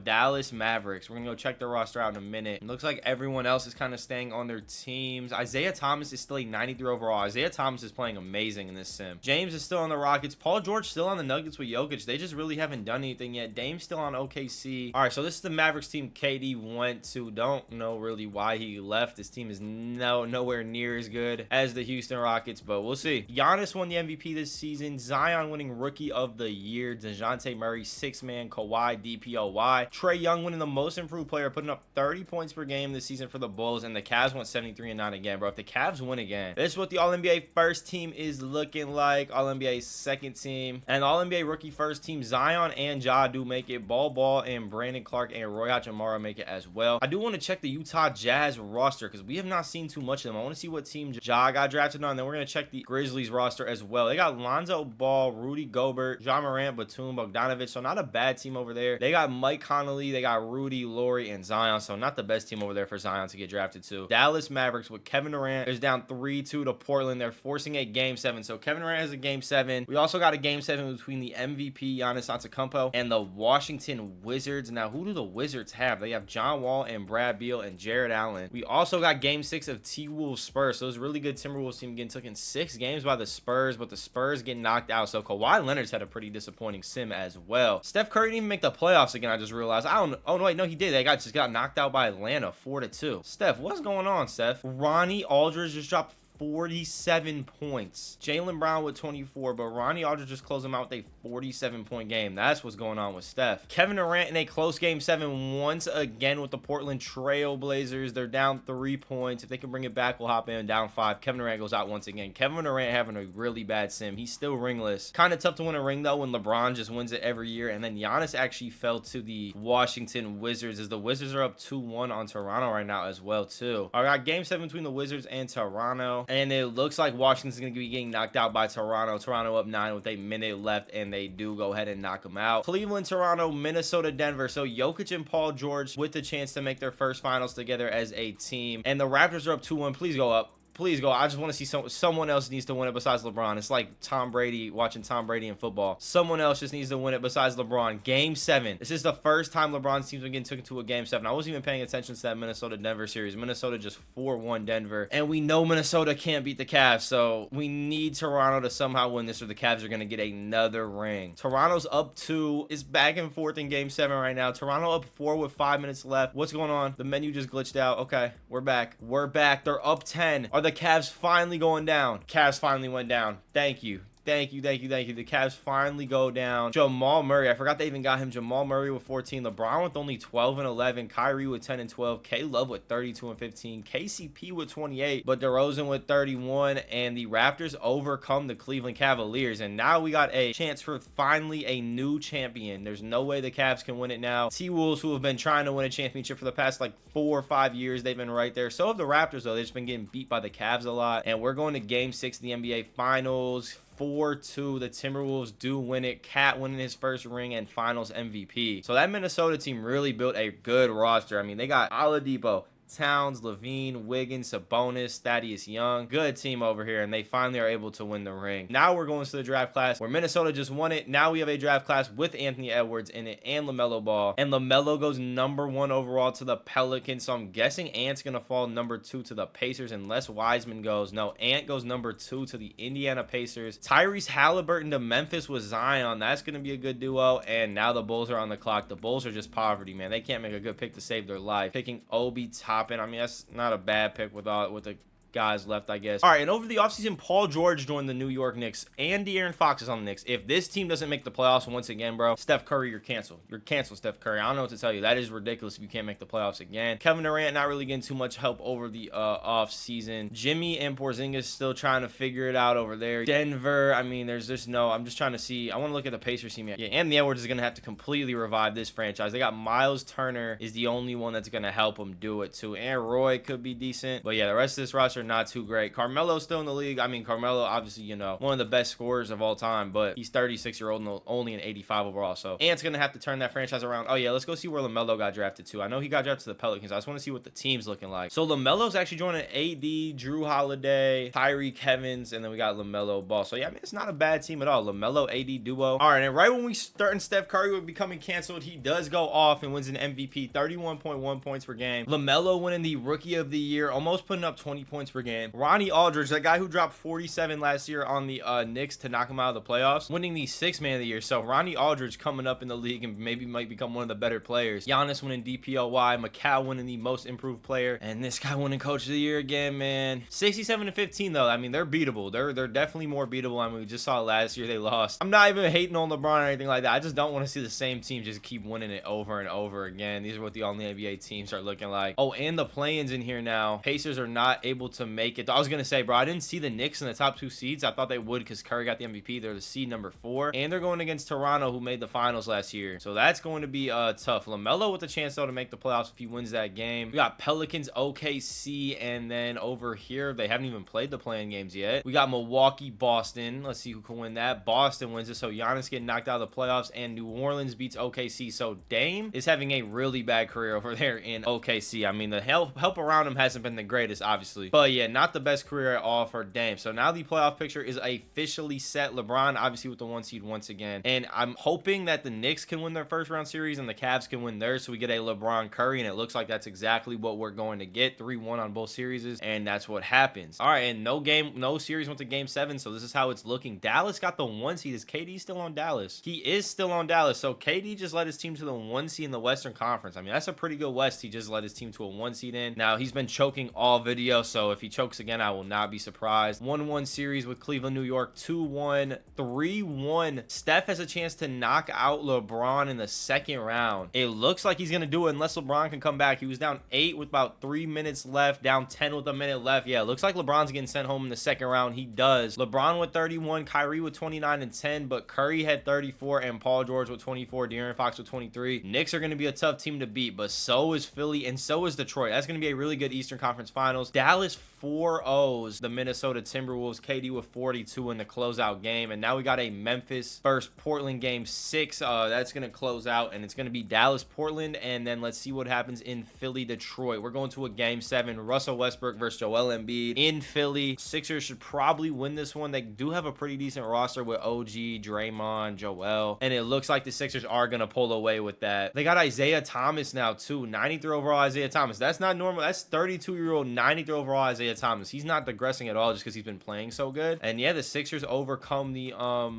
S1: Dallas Mavericks. We're going to go check the roster out in a minute. It looks like everyone else is kind of staying on their teams. Isaiah Thomas is still a 93 overall. Isaiah Thomas is playing amazing in this sim. James is still on the Rockets. Paul George still on the Nuggets with Jokic. They just really haven't done anything yet. Dame's still on OKC. All right, so this is the Mavericks team KD went to. Don't know really why he left. This team is nowhere near as good as the Houston Rockets, but we'll see. Giannis won the MVP this season. Zion winning Rookie of the Year. DeJounte Murray, 6-man. Kawhi, DPOY. Trae Young winning the Most Improved Player, putting up 30 points per game this season for the Bulls, and the Cavs went 73-9 again, bro. If the Cavs win again, this is what the All-NBA first team is looking like. All-NBA second team, and All-NBA rookie first team. Zion and Ja do make it. Ball, and Brandon Clark and Roy Hachimura make it as well. I do want to check the Utah Jazz roster because we have not seen too much of them. I want to see what team Ja got drafted on. And then we're going to check the Grizzlies roster as well. They got Lonzo Ball, Rudy Gobert, Ja Morant, Batum, Bogdanovic. So not a bad team over there. They got Mike Conley. They got Rudy, Laurie, and Zion. So not the best team over there for Zion to get drafted to. Dallas Mavericks with Kevin Durant is down 3-2 to Portland. They're forcing a game 7. So Kevin Durant has a game 7. We also got a game 7 between the MVP Giannis Antetokounmpo and the Washington Wizards. Now, who do the Wizards have? They have John Wall and Brad Beal and Jared Allen. We also got game 6 of T-Wolves Spurs. So it was a really good Timberwolves team getting took in 6 games by the Spurs, but the Spurs getting knocked out. So Kawhi Leonard's had a pretty disappointing sim as well. Steph Curry didn't even make the playoffs again. I just realized. I don't know. Oh, no, wait. No, he did. They just got knocked out by Atlanta 4-2. Steph, what's going on, Steph? Ronnie Aldridge just dropped 47 points. Jaylen Brown with 24, but Ronnie Aldridge just closed him out with a 47-point game. That's what's going on with Steph. Kevin Durant in a close game 7 once again with the Portland Trail Blazers. They're down 3 points. If they can bring it back, we'll hop in. Down 5. Kevin Durant goes out once again. Kevin Durant having a really bad sim. He's still ringless. Kind of tough to win a ring, though, when LeBron just wins it every year. And then Giannis actually fell to the Washington Wizards, as the Wizards are up 2-1 on Toronto right now as well, too. I got game 7 between the Wizards and Toronto. And it looks like Washington's going to be getting knocked out by Toronto. Toronto up 9 with a minute left, and they do go ahead and knock them out. Cleveland, Toronto, Minnesota, Denver. So Jokic and Paul George with the chance to make their first finals together as a team. And the Raptors are up 2-1. Please go up. Please go. I just want to see someone else needs to win it besides LeBron. It's like Tom Brady, watching Tom Brady in football. Someone else just needs to win it besides LeBron. Game 7. This is the first time LeBron's team's been getting took into a game 7. I wasn't even paying attention to that Minnesota-Denver series. Minnesota just 4-1 Denver. And we know Minnesota can't beat the Cavs, so we need Toronto to somehow win this or the Cavs are going to get another ring. Toronto's up 2. It's back and forth in game 7 right now. Toronto up 4 with 5 minutes left. What's going on? The menu just glitched out. Okay, we're back. We're back. They're up 10. Are the Cavs finally going down? Cavs finally went down. Thank you. Thank you. The Cavs finally go down. Jamal Murray. I forgot they even got him. Jamal Murray with 14. LeBron with only 12 and 11. Kyrie with 10 and 12. K-Love with 32 and 15. KCP with 28. But DeRozan with 31. And the Raptors overcome the Cleveland Cavaliers. And now we got a chance for finally a new champion. There's no way the Cavs can win it now. T-Wolves, who have been trying to win a championship for the past like 4 or 5 years, they've been right there. So have the Raptors, though. They've just been getting beat by the Cavs a lot. And we're going to game 6 of the NBA Finals. 4-2. The Timberwolves do win it. Cat winning his first ring and finals MVP. So that Minnesota team really built a good roster. I mean, they got Oladipo, Towns, Levine, Wiggins, Sabonis, Thaddeus Young. Good team over here, and they finally are able to win the ring. Now we're going to the draft class where Minnesota just won it. Now we have a draft class with Anthony Edwards in it and LaMelo Ball. And LaMelo goes number 1 overall to the Pelicans. So I'm guessing Ant's going to fall number 2 to the Pacers unless Wiseman goes. No, Ant goes number 2 to the Indiana Pacers. Tyrese Halliburton to Memphis with Zion. That's going to be a good duo. And now the Bulls are on the clock. The Bulls are just poverty, man. They can't make a good pick to save their life. Picking Obi Toppin. I mean, that's not a bad pick with the guys left, I guess. All right, and over the offseason, Paul George joined the New York Knicks, and De'Aaron Fox is on the Knicks. If this team doesn't make the playoffs once again, bro, Steph Curry, you're canceled. You're canceled, Steph Curry. I don't know what to tell you. That is ridiculous if you can't make the playoffs again. Kevin Durant not really getting too much help over the offseason. Jimmy and Porzingis still trying to figure it out over there. Denver, I mean, there's just no, I'm just trying to see. I want to look at the Pacers team. Yeah, Anthony Edwards is going to have to completely revive this franchise. They got Miles Turner is the only one that's going to help them do it, too. And Roy could be decent. But yeah, the rest of this roster, are not too great. Carmelo's still in the league. I mean, Carmelo, obviously, you know, one of the best scorers of all time, but he's 36-year-old and only an 85 overall. So Ant's going to have to turn that franchise around. Oh, yeah, let's go see where LaMelo got drafted to. I know he got drafted to the Pelicans. I just want to see what the team's looking like. So LaMelo's actually joining AD, Drew Holiday, Tyreek Evans, and then we got LaMelo Ball. So, yeah, I mean, it's not a bad team at all. LaMelo, AD duo. All right, and right when we starting Steph Curry would becoming canceled, he does go off and wins an MVP, 31.1 points per game. LaMelo winning the Rookie of the Year, almost putting up 20 points per game. Ronnie Aldridge, that guy who dropped 47 last year on the Knicks to knock him out of the playoffs, winning the Sixth Man of the Year. So Ronnie Aldridge coming up in the league and maybe might become one of the better players. Giannis winning DPOY, Macau winning the Most Improved Player, and this guy winning Coach of the Year again, man. 67-15 though. I mean, they're beatable. They're definitely more beatable. I mean, we just saw last year they lost. I'm not even hating on LeBron or anything like that. I just don't want to see the same team just keep winning it over and over again. These are what the only NBA teams are looking like. Oh, and the play-ins in here now. Pacers are not able to make it. I was gonna say, bro, I didn't see the Knicks in the top 2 seeds. I thought they would because Curry got the MVP. They're the seed number 4, and they're going against Toronto, who made the finals last year. So that's going to be tough. LaMelo with a chance though to make the playoffs if he wins that game. We got Pelicans, OKC, and then over here they haven't even played the play-in games yet. We got Milwaukee, Boston. Let's see who can win that. Boston wins it, so Giannis getting knocked out of the playoffs, and New Orleans beats OKC. So Dame is having a really bad career over there in OKC. I mean, the help around him hasn't been the greatest, obviously, but yeah, not the best career at all for Dame. So now the playoff picture is officially set. LeBron obviously with the 1 seed once again, and I'm hoping that the Knicks can win their first round series and the Cavs can win theirs, so we get a LeBron Curry, and it looks like that's exactly what we're going to get. 3-1 on both series, and that's what happens. All right, and no series went to game 7, so this is how it's looking. Dallas got the 1 seed. Is KD still on Dallas? He is still on Dallas. So KD just led his team to the 1 seed in the Western Conference. I mean, that's a pretty good West. He just led his team to a 1 seed in. Now, he's been choking all video, so if he chokes again, I will not be surprised. 1-1 series with Cleveland, New York. 2-1, 3-1. Steph has a chance to knock out LeBron in the second round. It looks like he's going to do it unless LeBron can come back. He was down 8 with about 3 minutes left, down 10 with a minute left. Yeah, it looks like LeBron's getting sent home in the second round. He does. LeBron with 31, Kyrie with 29 and 10, but Curry had 34 and Paul George with 24, De'Aaron Fox with 23. Knicks are going to be a tough team to beat, but so is Philly and so is Detroit. That's going to be a really good Eastern Conference Finals. Dallas 4-0s the Minnesota Timberwolves. KD with 42 in the closeout game, and now we got a Memphis versus Portland game 6. That's going to close out, and it's going to be Dallas Portland, and then let's see what happens in Philly Detroit. We're going to a game 7. Russell Westbrook versus Joel Embiid in Philly. Sixers should probably win this one. They do have a pretty decent roster with OG, Draymond, Joel, and it looks like the Sixers are going to pull away with that. They got Isaiah Thomas now too. 93 overall Isaiah Thomas. That's not normal. That's 32-year-old 93 overall Isaiah Thomas. He's not digressing at all just because he's been playing so good. And yeah, the Sixers overcome the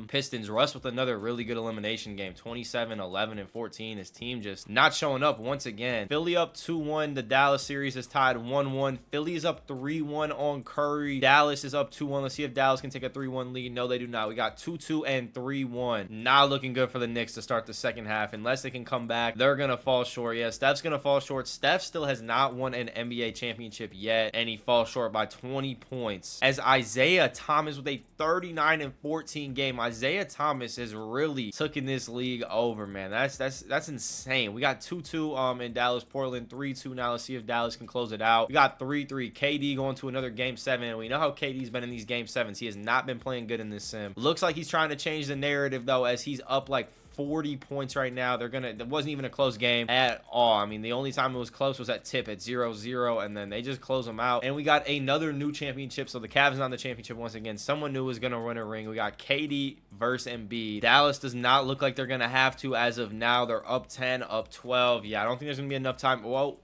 S1: Pistons. Russ with another really good elimination game. 27, 11, and 14. His team just not showing up once again. Philly up 2-1. The Dallas series is tied 1-1. Philly is up 3-1 on Curry. Dallas is up 2-1. Let's see if Dallas can take a 3-1 lead. No, they do not. We got 2-2 and 3-1. Not looking good for the Knicks to start the second half. Unless they can come back, they're going to fall short. Yeah, Steph's going to fall short. Steph still has not won an NBA championship yet, and he falls short by 20 points. As Isaiah Thomas with a 39 and 14 game. Isaiah Thomas has really taken this league over, man. That's insane. We got 2-2 in Dallas, Portland 3-2 now. Let's see if Dallas can close it out. We got 3-3. KD going to another game 7, and we know how KD's been in these game 7s. He has not been playing good in this sim. Looks like he's trying to change the narrative though, as he's up like 40 points right now. It wasn't even a close game at all. I mean, the only time it was close was at tip at 0-0, and then they just close them out. And we got another new championship, so the Cavs on the championship once again. Someone new is going to win a ring. We got KD versus Embiid. Dallas does not look like they're going to have to as of now. They're up 10, up 12. Yeah, I don't think there's going to be enough time. Well,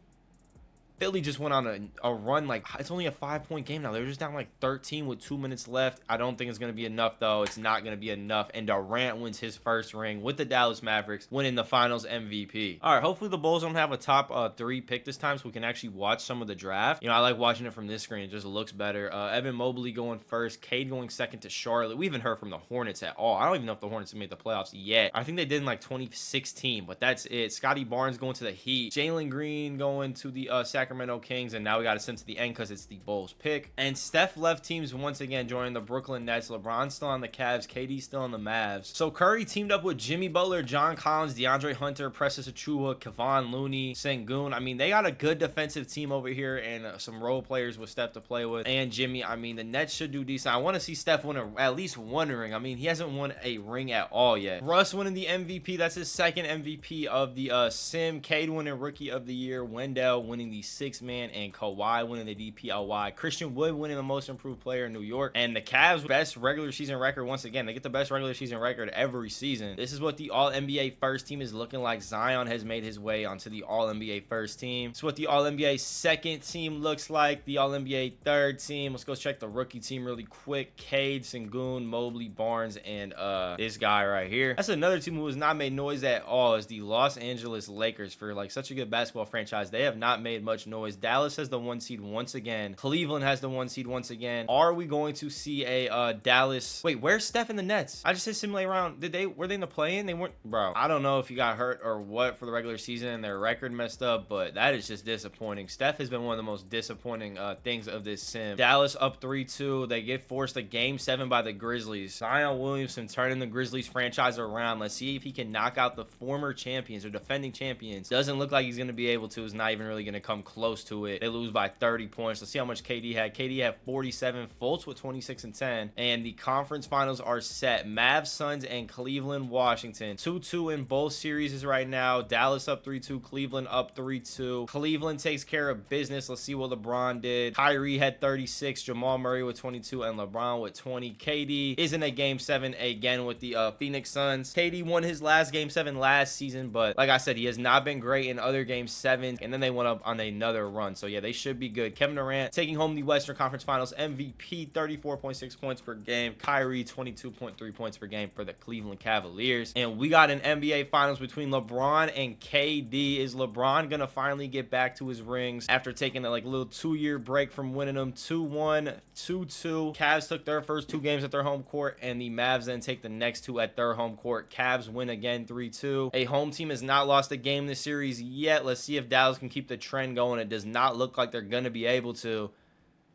S1: Philly just went on a run. Like, it's only a 5-point game now. They're just down like 13 with 2 minutes left. I don't think it's going to be enough, though. It's not going to be enough. And Durant wins his first ring with the Dallas Mavericks, winning the finals MVP. All right, hopefully the Bulls don't have a top 3 pick this time so we can actually watch some of the draft. You know, I like watching it from this screen. It just looks better. Evan Mobley going first. Cade going second to Charlotte. We haven't heard from the Hornets at all. I don't even know if the Hornets have made the playoffs yet. I think they did in like 2016, but that's it. Scotty Barnes going to the Heat. Jalen Green going to the Sacramento Sacramento Kings, and now we got to send to the end because it's the Bulls pick. And Steph left teams once again, joining the Brooklyn Nets. LeBron's still on the Cavs, KD's still on the Mavs. So Curry teamed up with Jimmy Butler, John Collins, DeAndre Hunter, Precious Achiuwa, Kevon Looney, Sengun. I mean, they got a good defensive team over here and some role players with Steph to play with. And Jimmy, I mean, the Nets should do decent. I want to see Steph win at least one ring. I mean, he hasn't won a ring at all yet. Russ winning the MVP. That's his second MVP of the Sim. Cade winning Rookie of the Year. Wendell winning the Sixth Man, and Kawhi winning the DPOY. Christian Wood winning the Most Improved Player in New York. And the Cavs best regular season record once again. They get the best regular season record every season. This is what the All-NBA first team is looking like. Zion has made his way onto the All-NBA first team. It's what the All-NBA second team looks like. The All-NBA third team. Let's go check the rookie team really quick. Cade, Sengun, Mobley, Barnes, and this guy right here. That's another team who has not made noise at all, is the Los Angeles Lakers. For like such a good basketball franchise, they have not made much noise. Dallas has the 1 seed once again. Cleveland has the 1 seed once again. Are we going to see a Dallas? Wait, where's Steph and the Nets? I just said simulate round. Were they in the play-in? They weren't, bro. I don't know if he got hurt or what for the regular season and their record messed up, but that is just disappointing. Steph has been one of the most disappointing things of this sim. Dallas up 3-2. They get forced a game 7 by the Grizzlies. Zion Williamson turning the Grizzlies franchise around. Let's see if he can knock out the former champions or defending champions. Doesn't look like he's going to be able to. Is not even really going to come close to it. They lose by 30 points. Let's see how much KD had. KD had 47. Fultz with 26 and 10. And the conference finals are set. Mavs, Suns, and Cleveland, Washington. 2-2 in both series right now. Dallas up 3-2. Cleveland up 3-2. Cleveland takes care of business. Let's see what LeBron did. Kyrie had 36. Jamal Murray with 22. And LeBron with 20. KD is in a game 7 again with the Phoenix Suns. KD won his last game 7 last season, but like I said, he has not been great in other game 7, and then they went up on another run. So yeah, they should be good. Kevin Durant taking home the Western Conference Finals MVP, 34.6 points per game. Kyrie, 22.3 points per game for the Cleveland Cavaliers. And we got an NBA Finals between LeBron and KD. Is LeBron gonna finally get back to his rings after taking a little 2-year break from winning them? 2-1, 2-2. Cavs took their first 2 games at their home court, and the Mavs then take the next 2 at their home court. Cavs win again 3-2. A home team has not lost a game this series yet. Let's see if Dallas can keep the trend going. It does not look like they're going to be able to.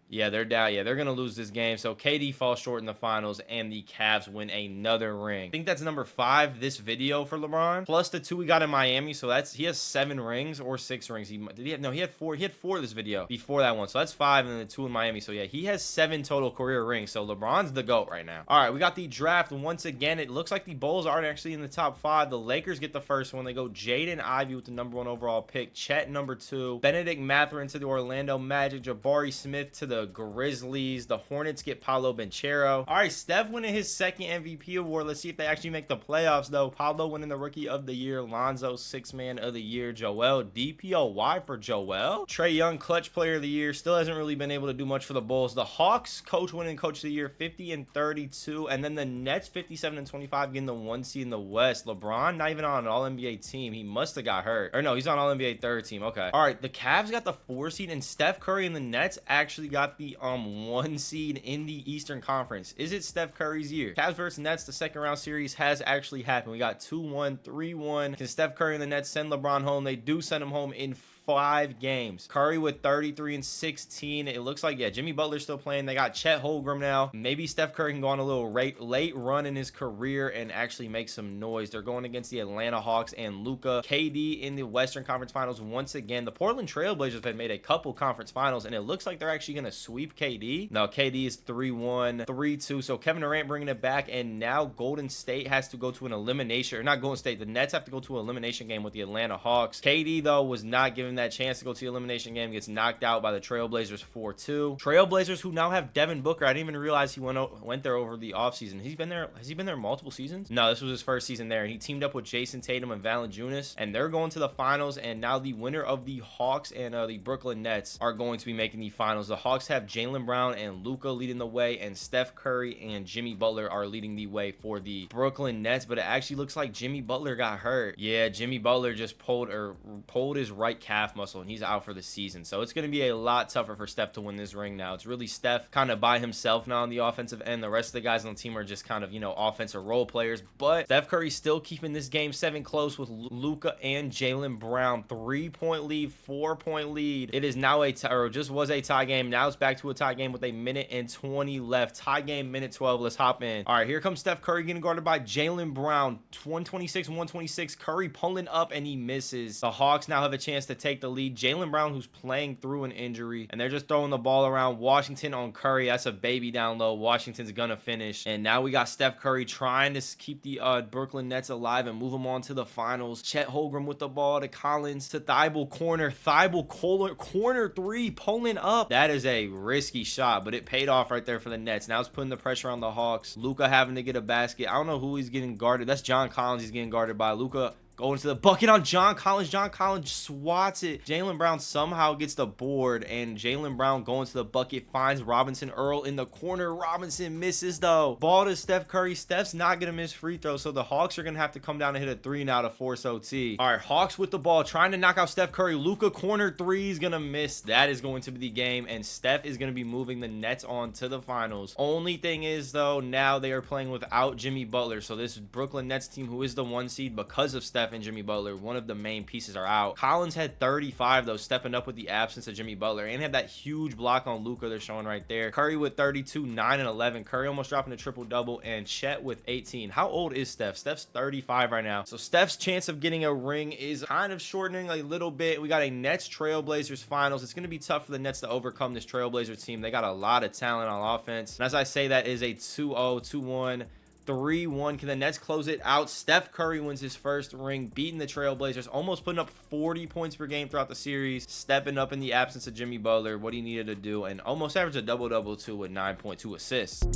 S1: Yeah, they're down. Yeah, they're going to lose this game. So KD falls short in the finals, and the Cavs win another ring. I think that's number 5 this video for LeBron, plus the 2 we got in Miami. So he has 7 rings or 6 rings. He had 4. He had 4 this video before that one. So that's 5, and then the 2 in Miami. So yeah, he has 7 total career rings. So LeBron's the GOAT right now. All right, we got the draft once again. It looks like the Bulls aren't actually in the top 5. The Lakers get the first one. They go Jaden Ivey with the number 1 overall pick. Chet number 2. Benedict Mathurin to the Orlando Magic. Jabari Smith to the Grizzlies. The Hornets get Paolo Banchero. All right, Steph winning his 2nd MVP award. Let's see if they actually make the playoffs, though. Paolo winning the Rookie of the Year. Lonzo, 6th Man of the Year. Joel, DPOY for Joel. Trae Young, Clutch Player of the Year. Still hasn't really been able to do much for the Bulls. The Hawks, Coach winning Coach of the Year, 50 and 32. And then the Nets, 57 and 25, getting the 1 seed in the West. LeBron, not even on an All-NBA team. He must have got hurt. Or no, he's on All-NBA 3rd team. Okay. All right, the Cavs got the 4 seed, and Steph Curry and the Nets actually got the 1 seed in the Eastern Conference. Is it Steph Curry's year? Cavs versus Nets, the 2nd round series has actually happened. We got 2-1, 3-1. Can Steph Curry and the Nets send LeBron home? They do send him home in 5 games. Curry with 33 and 16. It looks like, yeah, Jimmy Butler's still playing. They got Chet Holmgren now. Maybe Steph Curry can go on a little late run in his career and actually make some noise. They're going against the Atlanta Hawks and Luka. KD in the Western Conference Finals once again. The Portland Trailblazers have made a couple conference finals, and it looks like they're actually going to sweep KD. No, KD is 3-1, 3-2. So Kevin Durant bringing it back, and now Golden State has to go to an elimination, or not Golden State, the Nets have to go to an elimination game with the Atlanta Hawks. KD, though, was not given that chance to go to the elimination game, gets knocked out by the Trailblazers 4-2. Trailblazers, who now have Devin Booker. I didn't even realize he went there over the offseason. Has he been there multiple seasons? No, this was his 1st season there, and he teamed up with Jason Tatum and Valanciunas, and they're going to the finals. And now the winner of the Hawks and the Brooklyn Nets are going to be making the finals. The Hawks have Jaylen Brown and Luka leading the way, and Steph Curry and Jimmy Butler are leading the way for the Brooklyn Nets. But it actually looks like Jimmy Butler got hurt. Yeah, Jimmy Butler just pulled his right calf calf muscle, and he's out for the season. So it's going to be a lot tougher for Steph to win this ring now. It's really Steph kind of by himself now on the offensive end. The rest of the guys on the team are just kind of, you know, offensive role players. But Steph Curry still keeping this game 7 close with Luka and Jaylen Brown. 3-point lead, 4-point lead. It is now a tie, or just was a tie game. Now it's back to a tie game with a minute and 20 left. Tie game, minute 12. Let's hop in. All right, here comes Steph Curry getting guarded by Jaylen Brown. 126, 126. Curry pulling up and he misses. The Hawks now have a chance to take the lead. Jaylen Brown, who's playing through an injury, and they're just throwing the ball around. Washington on Curry. That's a baby down low. Washington's gonna finish. And now we got Steph Curry trying to keep the Brooklyn Nets alive and move them on to the finals. Chet Holmgren with the ball to Collins to Thibault corner. Thibault corner 3 pulling up. That is a risky shot, but it paid off right there for the Nets. Now it's putting the pressure on the Hawks. Luka having to get a basket. I don't know who he's getting guarded. That's John Collins he's getting guarded by. Luka going to the bucket on John Collins. John Collins swats it. Jaylen Brown somehow gets the board, and Jaylen Brown going to the bucket finds Robinson Earl in the corner. Robinson misses though. Ball to Steph Curry. Steph's not gonna miss free throws, so the Hawks are gonna have to come down and hit a 3 now to force OT. All right, Hawks with the ball trying to knock out Steph Curry. Luka corner 3 is gonna miss. That is going to be the game, and Steph is gonna be moving the Nets on to the finals. Only thing is though, now they are playing without Jimmy Butler, so this Brooklyn Nets team, who is the 1 seed because of Steph and Jimmy Butler, one of the main pieces, are out. Collins had 35 though, stepping up with the absence of Jimmy Butler, and had that huge block on Luka they're showing right there. Curry with 32, 9 and 11. Curry almost dropping a triple-double, and Chet with 18. How old is Steph? Steph's 35 right now. So Steph's chance of getting a ring is kind of shortening a little bit. We got a Nets Trailblazers finals. It's going to be tough for the Nets to overcome this Trailblazer team. They got a lot of talent on offense, and as I say, that is a 2-0, 2-1, 3-1. Can the Nets close it out? Steph Curry wins his first ring, beating the Trailblazers, almost putting up 40 points per game throughout the series, stepping up in the absence of Jimmy Butler, what he needed to do, and almost averaged a double-double too with 9.2 assists.